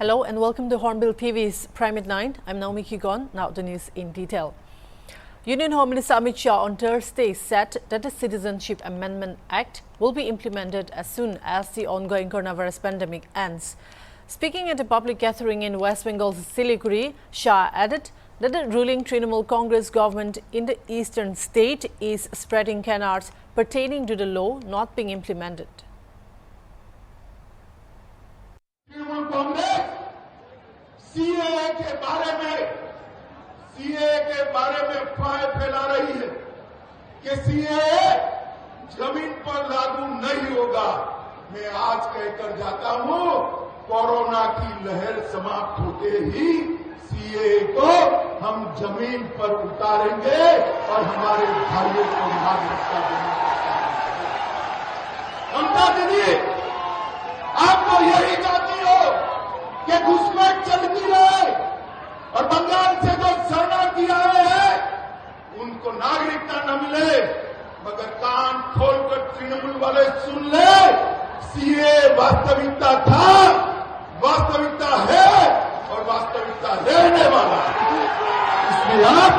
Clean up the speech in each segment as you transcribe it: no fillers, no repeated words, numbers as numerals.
Hello and welcome to Hornbill TV's Prime at 9. I'm Naomi Kigon. Now the news in detail. Union Home Minister Amit Shah on Thursday said that the Citizenship Amendment Act will be implemented as soon as the ongoing coronavirus pandemic ends. Speaking at a public gathering in West Bengal's Siliguri, Shah added that the ruling Trinamool Congress government in the eastern state is spreading canards pertaining to the law not being implemented. CA के बारे में अफवाहें फैला रही है कि CA जमीन पर लागू नहीं होगा। मैं आज कहकर जाता हूं, कोरोना की लहर समाप्त होते ही सीए को हम जमीन पर उतारेंगे और हमारे भाइयों को नागरिकता देने का काम ममता दीदी, आप तो यही चाहती हो कि घुसपैठ चलती रहे और बंगाल से जो शरणार्थी आए हैं उनको नागरिकता न मिले, मगर कान खोलकर तृणमूल वाले सुन ले, सीए वास्तविकता था, वास्तविकता है और वास्तविकता रहने वाला है। इसलिए आप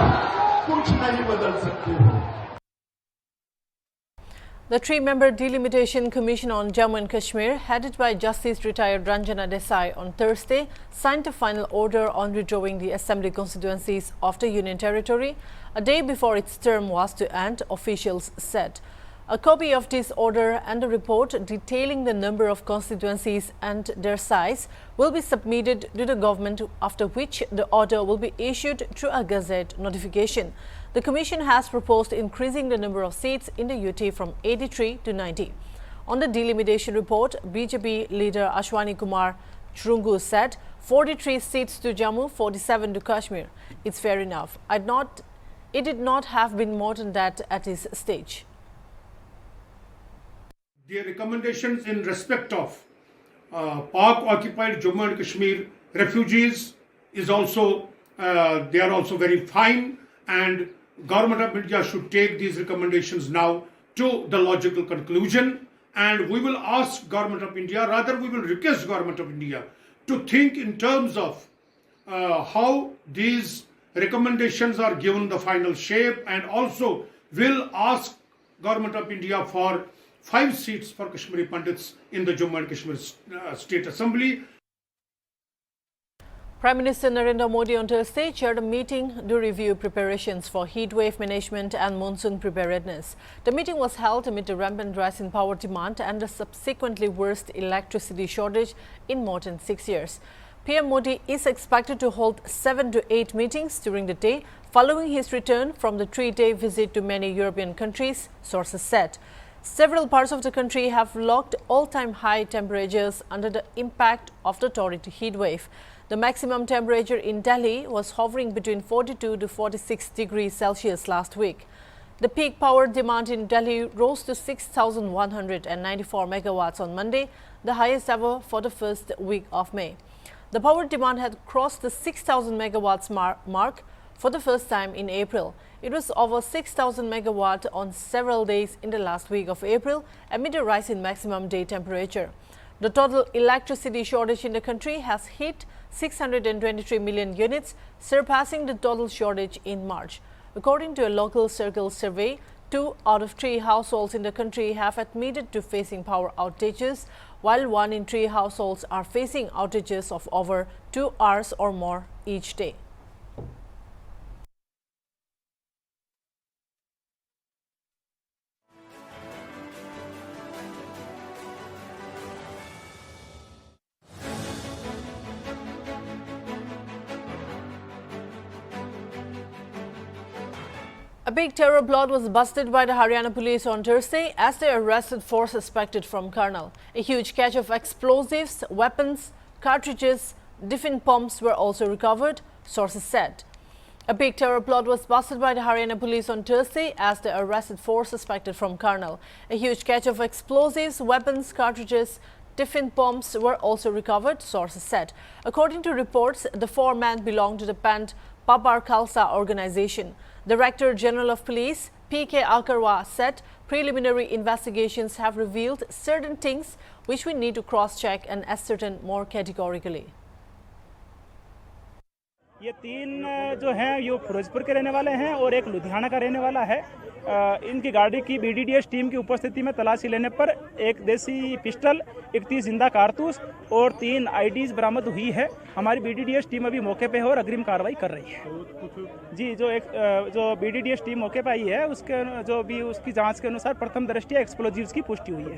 कुछ नहीं बदल सकते हो। The three-member Delimitation Commission on Jammu and Kashmir, headed by Justice retired Ranjana Desai on Thursday, signed a final order on redrawing the assembly constituencies of the Union Territory a day before its term was to end, officials said. A copy of this order and a report detailing the number of constituencies and their size will be submitted to the government, after which the order will be issued through a gazette notification. The Commission has proposed increasing the number of seats in the UT from 83 to 90. On the delimitation report, BJP leader Ashwani Kumar Churungu said 43 seats to Jammu, 47 to Kashmir. It's fair enough. It did not have been more than that at this stage. The recommendations in respect of Pak-occupied Jammu and Kashmir refugees is also, they are also very fine, and Government of India should take these recommendations now to the logical conclusion, and we will ask Government of India, rather we will request Government of India to think in terms of how these recommendations are given the final shape, and also will ask Government of India for 5 seats for Kashmiri Pandits in the Jammu and Kashmir State Assembly. Prime Minister Narendra Modi on Thursday chaired a meeting to review preparations for heatwave management and monsoon preparedness. The meeting was held amid the rampant rise in power demand and the subsequently worst electricity shortage in more than 6 years. PM Modi is expected to hold 7 to 8 meetings during the day following his return from the 3-day visit to many European countries, sources said. Several parts of the country have logged all-time high temperatures under the impact of the torrid heat wave. The maximum temperature in Delhi was hovering between 42 to 46 degrees Celsius last week. The peak power demand in Delhi rose to 6,194 megawatts on Monday, the highest ever for the first week of May. The power demand had crossed the 6,000 megawatts mark for the first time in April. It was over 6,000 megawatt on several days in the last week of April amid a rise in maximum day temperature. The total electricity shortage in the country has hit 623 million units, surpassing the total shortage in March. According to a local circle survey, 2 out of 3 households in the country have admitted to facing power outages, while 1 in 3 households are facing outages of over 2 hours or more each day. A big terror plot was busted by the Haryana police on Thursday as they arrested 4 suspected from Karnal. A huge cache of explosives, weapons, cartridges, different bombs were also recovered, sources said. A big terror plot was busted by the Haryana police on Thursday as they arrested 4 suspected from Karnal. A huge cache of explosives, weapons, cartridges, different bombs were also recovered, sources said. According to reports, the 4 men belonged to the banned Papar Khalsa organization. Director General of Police P.K. Akarwa said preliminary investigations have revealed certain things which we need to cross-check and ascertain more categorically. ये 3 जो हैं ये फिरोजपुर के रहने वाले हैं और एक लुधियाना का रहने वाला है। इनकी गाड़ी की BDDS टीम की उपस्थिति में तलाशी लेने पर एक देसी पिस्टल, 31 जिंदा कारतूस और 3 IDs बरामद हुई है। हमारी BDDS टीम अभी मौके पे है और अग्रिम कार्रवाई कर रही है। जी, जो BDDS टीम मौके पे आई है उसके जो भी उसकी जांच के अनुसार प्रथम दृष्टया एक्सप्लोजिव्स की पुष्टि हुई है।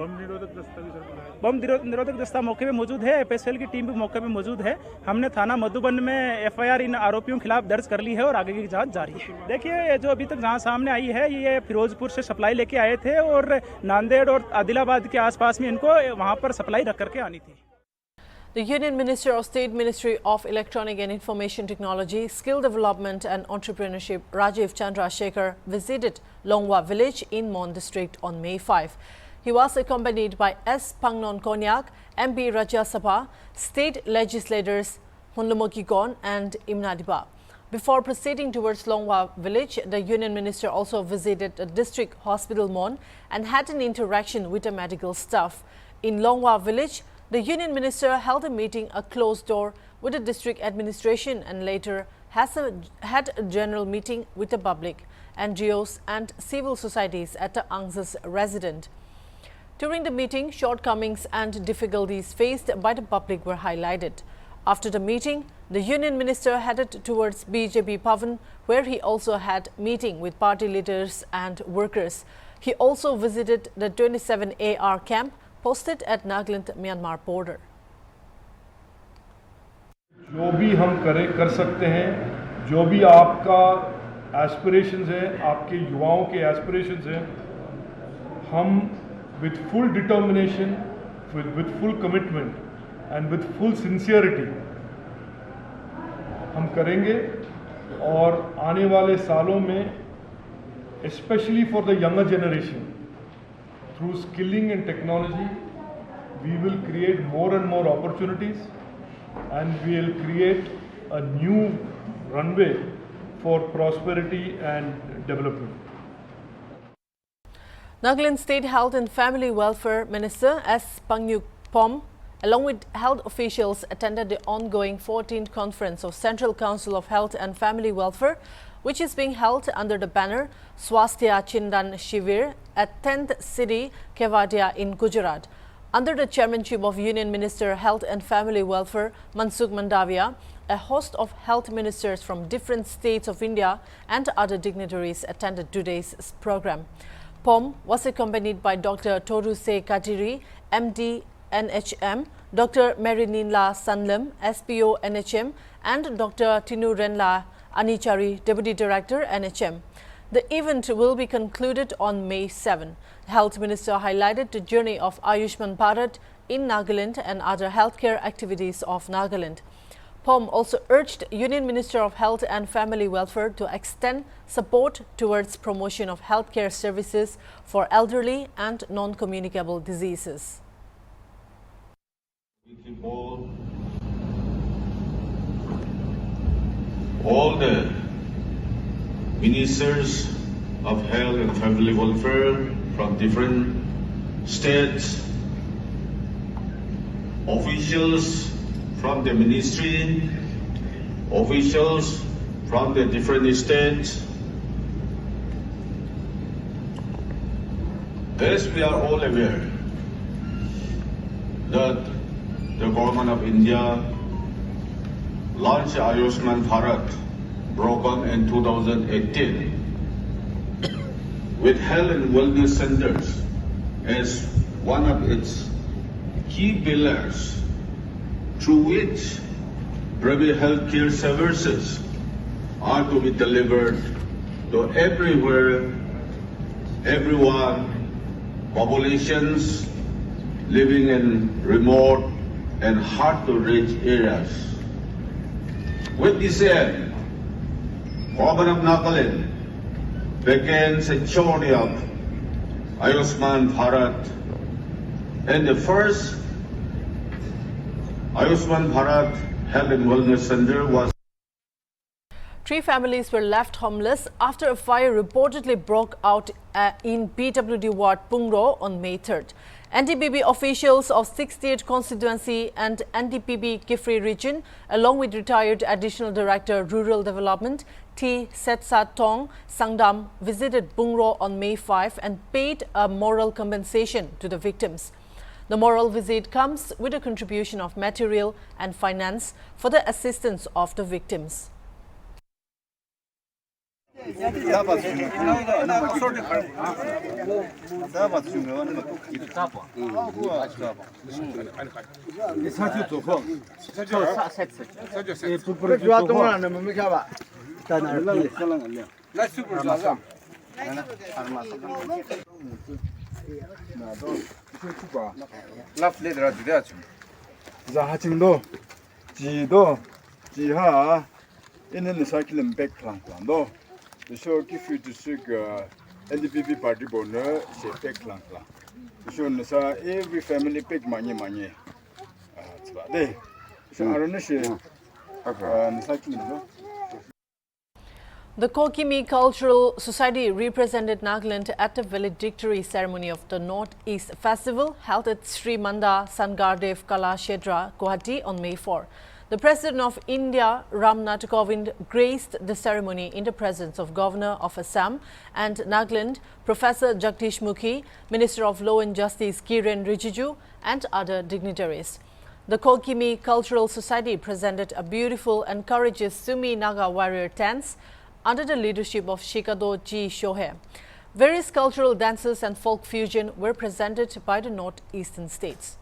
बम निरोधक दस्ता मौके पे मौजूद है। FSL की टीम भी मौके पे मौजूद है। हमने थाना मधुबन में FIR इन आरोपियों के खिलाफ दर्ज कर ली है और आगे की जांच जारी है। देखिए, जो अभी तक जांच सामने आई है ये फिरोजपुर से सप्लाई लेके आए थे और नांदेड़ और आदिलाबाद के आसपास में इनको वहां पर सप्लाई रख करके आनी थी। The Union Minister of State Ministry of Electronic and Information Technology, Skill Development and Entrepreneurship, Rajiv Chandrasekhar, visited Longwa village in Mon district on May 5. He was accompanied by S. Pangnon Konyak, MP Rajya Sabha, state legislators Hunlumoki Gon and Imnadiba. Before proceeding towards Longwa village, the Union Minister also visited the district hospital Mon and had an interaction with the medical staff. In Longwa village, the Union Minister held a meeting a closed door with the district administration and later had a general meeting with the public, NGOs and civil societies at the Angsa's residence. During the meeting, shortcomings and difficulties faced by the public were highlighted. After the meeting, the Union Minister headed towards BJP Bhavan, where he also had meeting with party leaders and workers. He also visited the 27 AR camp posted at Nagaland, Myanmar border. जो भी हम कर सकते हैं, जो भी आपका aspirations है, आपके युवाओं के एस्पिरेशंस हैं, हम with full determination, with full commitment and with full sincerity हम करेंगे और आने वाले सालों में especially for the younger generation through skilling and technology we will create more and more opportunities and we will create a new runway for prosperity and development. Nagaland State Health and Family Welfare Minister S. Pangyuk Pom, along with health officials, attended the ongoing 14th conference of Central Council of Health and Family Welfare, which is being held under the banner Swasthya Chindan Shivir at 10th City, Kevadia in Gujarat. Under the chairmanship of Union Minister Health and Family Welfare Mansukh Mandavia, a host of health ministers from different states of India and other dignitaries attended today's program. POM was accompanied by Dr. Toruse Katiri, MD NHM, Dr. Marinila Sanlam, SPO NHM, and Dr. Tinu Renla Anichari, Deputy Director NHM. The event will be concluded on May 7. The Health Minister highlighted the journey of Ayushman Bharat in Nagaland and other healthcare activities of Nagaland. POM also urged Union Minister of Health and Family Welfare to extend support towards promotion of healthcare services for elderly and non-communicable diseases. All the ministers of health and family welfare from different states, officials from the ministry, officials from the different states. As we are all aware that the government of India launched Ayushman Bharat program in 2018 with health and wellness centers as one of its key pillars through which private healthcare services are to be delivered to everywhere, everyone, populations living in remote and hard-to-reach areas. With this end, Government of Nagaland begins a journey of Ayushman Bharat, and the first Ayushman Bharat Health and Wellness Center was. 3 families were left homeless after a fire reportedly broke out in PWD ward Pungro on May 3rd. NDPB officials of 68th constituency and NDPB Kifri region, along with retired Additional Director Rural Development T. Setsa Tong Sangdam, visited Bungro on May 5 and paid a moral compensation to the victims. The moral visit comes with a contribution of material and finance for the assistance of the victims. 자하칭도 지도 지하 있는 사실은 백클랑클랑도 so kifu to sig NDPB party bono se pekklangklang so nasa every family pek manye tsade so arone se nasa kilno. The Kokimi Cultural Society represented Nagaland at the valedictory ceremony of the North-East Festival held at Sri Manda Sangardev Kala Kshetra, Guwahati on May 4. The President of India, Ram Nath Kovind, graced the ceremony in the presence of Governor of Assam and Nagaland, Professor Jagdish Mukhi, Minister of Law and Justice Kiren Rijiju, and other dignitaries. The Kokimi Cultural Society presented a beautiful and courageous Sumi Naga warrior dance under the leadership of Shikado G. Shohe. Various cultural dances and folk fusion were presented by the northeastern states.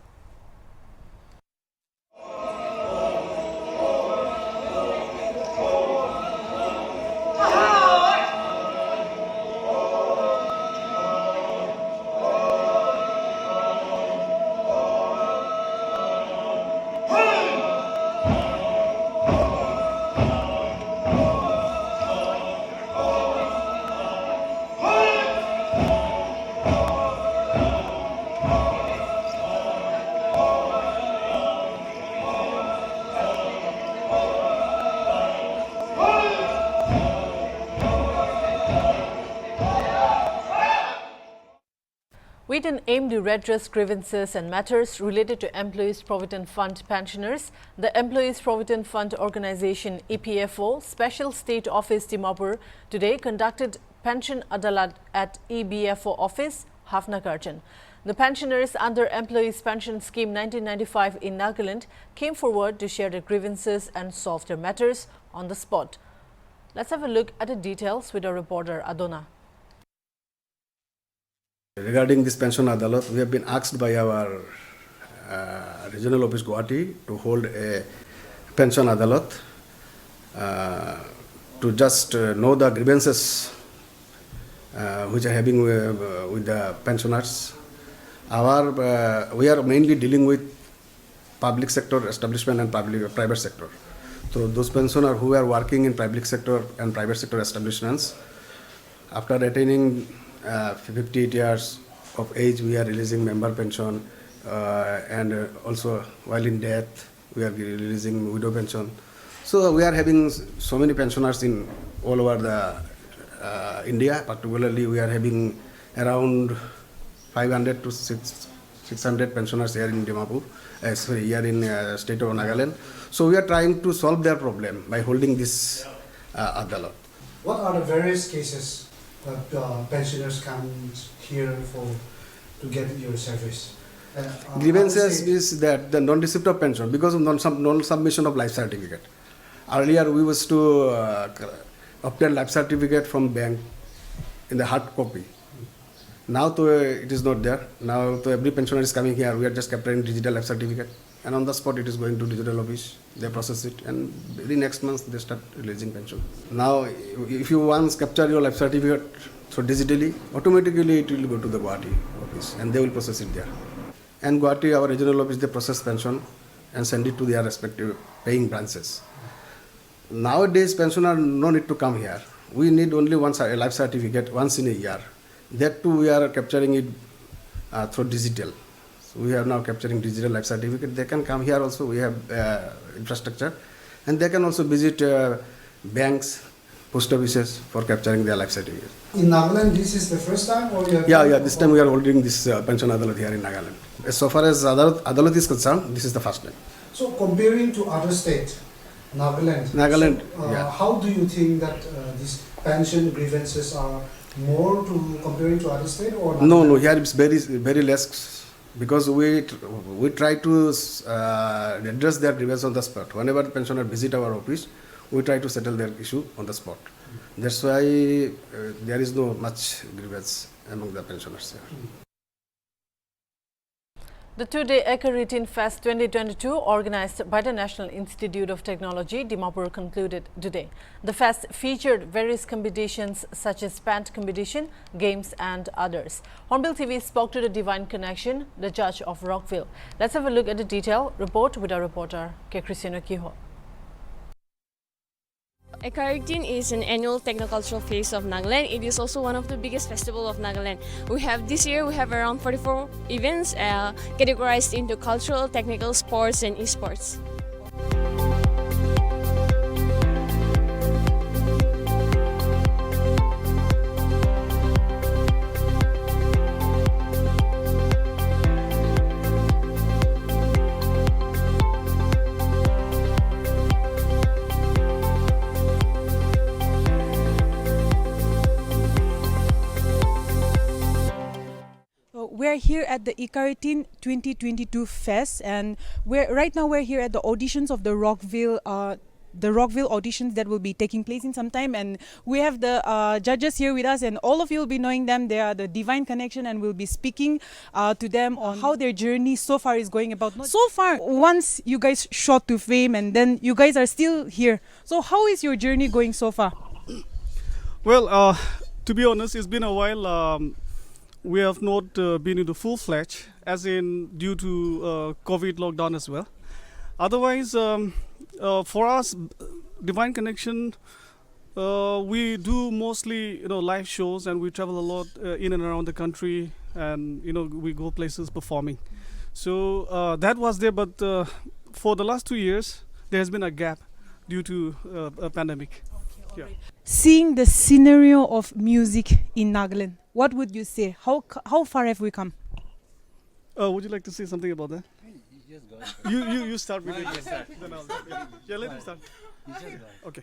With an aim to redress grievances and matters related to Employees Provident Fund pensioners, the Employees Provident Fund Organization EPFO Special State Office Dimapur today conducted pension adalat at EBFO office Hafnagarjan. The pensioners under Employees Pension Scheme 1995 in Nagaland came forward to share their grievances and solve their matters on the spot. Let's have a look at the details with our reporter Adona. Regarding this pension adalat, we have been asked by our regional office Guwahati to hold a pension adalat to just know the grievances which are having with the pensioners. We are mainly dealing with public sector establishment and private sector. So those pensioners who are working in public sector and private sector establishments, after attaining 58 years of age, we are releasing member pension, and also while in death, we are releasing widow pension. So we are having so many pensioners in all over the India. Particularly, we are having around 500 to 600 pensioners here in Dimapur, here in state of Nagaland. So we are trying to solve their problem by holding this adalat. What are the various cases that pensioners come here to get your service? Grievances is that the non-receipt of pension because of non-submission of life certificate. Earlier we used to obtain life certificate from bank in the hard copy. Now it is not there. Now every pensioner is coming here, we are just capturing digital life certificate, and on the spot it is going to digital office, they process it, and very next month they start releasing pension. Now if you once capture your life certificate so digitally, automatically it will go to the Guwahati office and they will process it there. And Guwahati, our regional office, they process pension and send it to their respective paying branches. Nowadays pensioner no need to come here. We need only one life certificate once in a year. That too we are capturing it through digital. So we are now capturing digital life certificate. They can come here also. We have infrastructure, and they can also visit banks post offices for capturing their life certificate. In Nagaland, this is the first time, or you have? Yeah. This time we are holding this pension adalat here in Nagaland. So far as adalat is concerned, this is the first time. So comparing to other states, Nagaland. Yeah. How do you think that these pension grievances are more to comparing to other states, or Nagaland? No. Here it's very less, because we try to address their grievance on the spot. Whenever the pensioner visit our office, we try to settle their issue on the spot. That's why there is no much grievance among the pensioners here. The two-day Ecoritin Fest 2022, organized by the National Institute of Technology, Dimapur, concluded today. The fest featured various competitions such as pant competition, games and others. Hornbill TV spoke to the Divine Connection, the judge of Rockville. Let's have a look at the detailed report with our reporter, K. Cristiano Kiho. Ecoritin is an annual technocultural fest of Nagaland. It is also one of the biggest festivals of Nagaland. This year we have around 44 events categorized into cultural, technical, sports and esports. We're here at the Ecoritin 2022 Fest, and right now we're here at the auditions of the Rockville auditions that will be taking place in some time, and we have the judges here with us, and all of you will be knowing them. They are the Divine Connection, and we'll be speaking to them on how their journey so far is going about. So far, once you guys shot to fame, and then you guys are still here. So how is your journey going so far? Well, to be honest, it's been a while. We have not been into full-fledged, as in due to COVID lockdown as well. Otherwise, for us, Divine Connection, we do mostly live shows, and we travel a lot in and around the country, and we go places performing. So that was there, but for the last 2 years, there has been a gap due to a pandemic. Okay, yeah. Seeing the scenario of music in Nagaland, what would you say? How far have we come? Would you like to say something about that? You start with it. Yeah, let him start. Okay.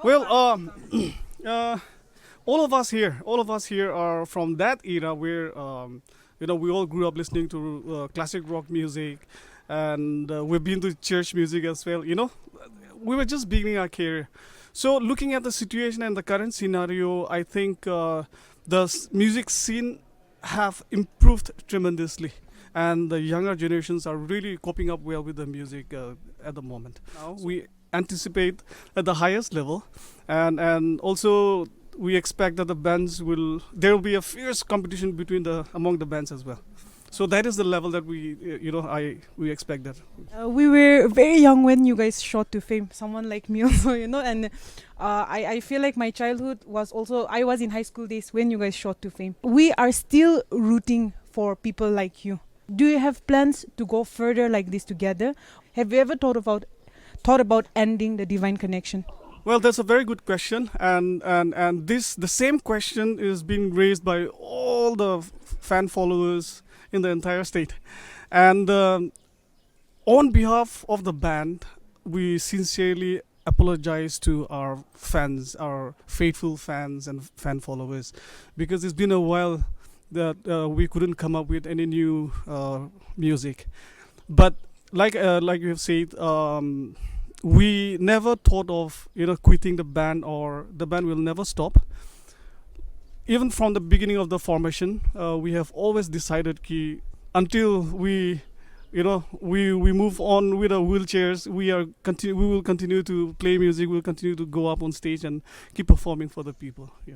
Well, all of us here are from that era where we all grew up listening to classic rock music, and we've been to church music as well. We were just beginning our career. So looking at the situation and the current scenario, I think the music scene have improved tremendously, and the younger generations are really coping up well with the music at the moment. Now we anticipate at the highest level, and also we expect that there will be a fierce competition among the bands as well. So that is the level that we expect that. We were very young when you guys shot to fame. Someone like me also, and I feel like my childhood was also, I was in high school days when you guys shot to fame. We are still rooting for people like you. Do you have plans to go further like this together? Have you ever thought about ending the Divine Connection? Well, that's a very good question, and the same question is being raised by all the fan followers in the entire state. And on behalf of the band, we sincerely apologize to our fans, our faithful fans and fan followers, because it's been a while that we couldn't come up with any new music. But like you have said, we never thought of quitting the band, or the band will never stop. Even from the beginning of the formation, we have always decided until we move on with our wheelchairs, we will continue to play music, we'll continue to go up on stage and keep performing for the people. Yeah.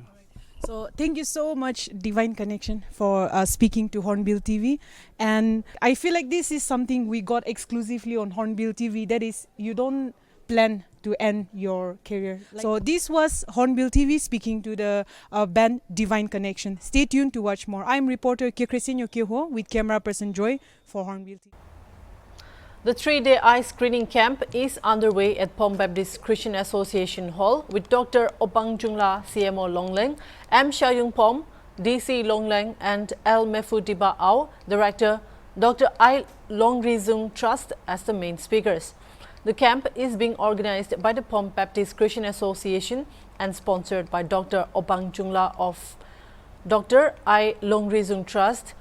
So thank you so much, Divine Connection, for speaking to Hornbill TV. And I feel like this is something we got exclusively on Hornbill TV. That is, you don't plan to end your career. So this was Hornbill TV speaking to the band Divine Connection. Stay tuned to watch more. I'm reporter K. Cristiano Kiho with camera person Joy for Hornbill TV. The 3-day eye screening camp is underway at Pom Baptist Christian Association Hall with Dr. Opang Jungla, CMO Longleng, M. Shayung Pom, DC Longleng, and L. Mefutiba Au, Director, Dr. I. Longrizung Trust as the main speakers. The camp is being organized by the Pom Baptist Christian Association and sponsored by Dr. Opang Jungla of Dr. I. Longrizung Trust.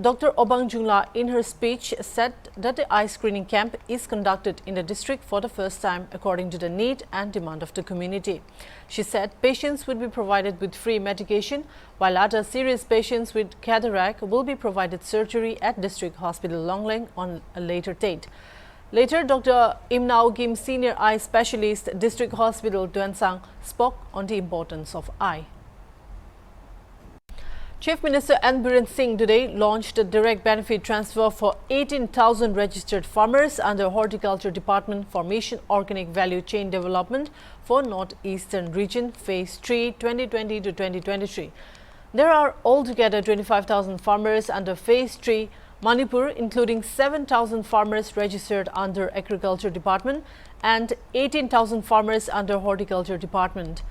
Dr. Opang Jungla, in her speech, said that the eye screening camp is conducted in the district for the first time according to the need and demand of the community. She said patients would be provided with free medication, while other serious patients with cataract will be provided surgery at District Hospital Longleng on a later date. Later, Dr. Im Nao Kim, Senior Eye Specialist, District Hospital Tuensang, spoke on the importance of eye. Chief Minister N. Biren Singh today launched a direct benefit transfer for 18,000 registered farmers under Horticulture Department for Mission Organic Value Chain Development for Northeastern Region Phase 3 2020 to 2023. There are altogether 25,000 farmers under Phase 3 Manipur, including 7,000 farmers registered under Agriculture Department and 18,000 farmers under Horticulture Department.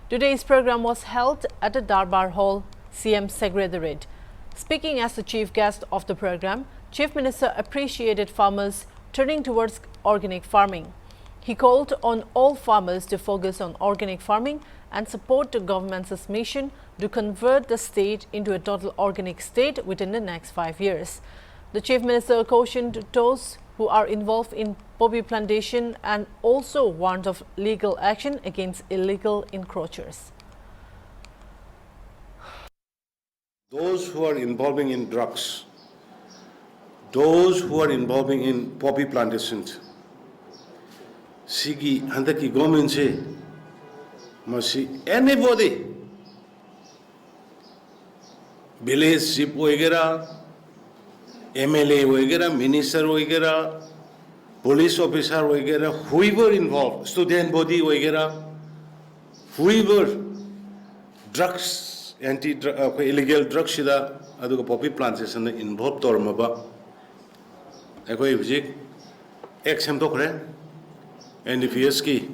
Today's program was held at the Darbar Hall, CM Secretariat. Speaking as the chief guest of the program, Chief Minister appreciated farmers turning towards organic farming. He called on all farmers to focus on organic farming and support the government's mission to convert the state into a total organic state within the next 5 years. The Chief Minister cautioned those who are involved in poppy plantation and also warned of legal action against illegal encroachers. Those who are involving in drugs, those who are involving in poppy plantations, Sigi handaki government se, masi anybody, village chief वगैरह, MLA वगैरह, minister वगैरह, police officer वगैरह, whoever involved, student body वगैरह, whoever drugs. Illegal drugs sida aduga poppy plantation involved tormaba ekoi bijik exam to kore NDPS ki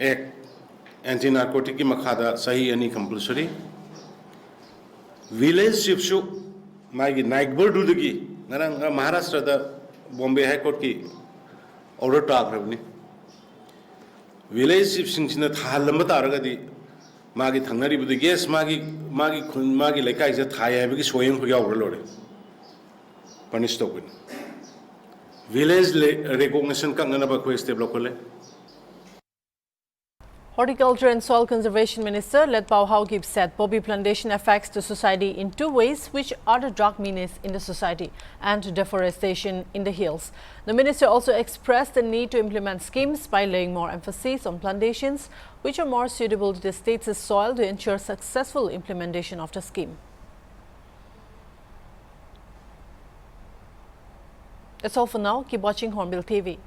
ek anti narcotic ki makhada sahi ani compulsory village chief shu magi naikbor dudagi ngarang Maharashtra da Bombay High Court ki order ta khrabni village chief sing sina thalamba taraga di Magi Thangari with the guest Magi like I said, I have a swaying for your lord. Panistopin. Village recognition Kanganaba Queste locally. Horticulture and Soil Conservation Minister Let Pao Hao Gip said poppy plantation affects the society in two ways, which are the drug menace in the society and deforestation in the hills. The minister also expressed the need to implement schemes by laying more emphasis on plantations which are more suitable to the state's soil to ensure successful implementation of the scheme. That's all for now. Keep watching Hornbill TV.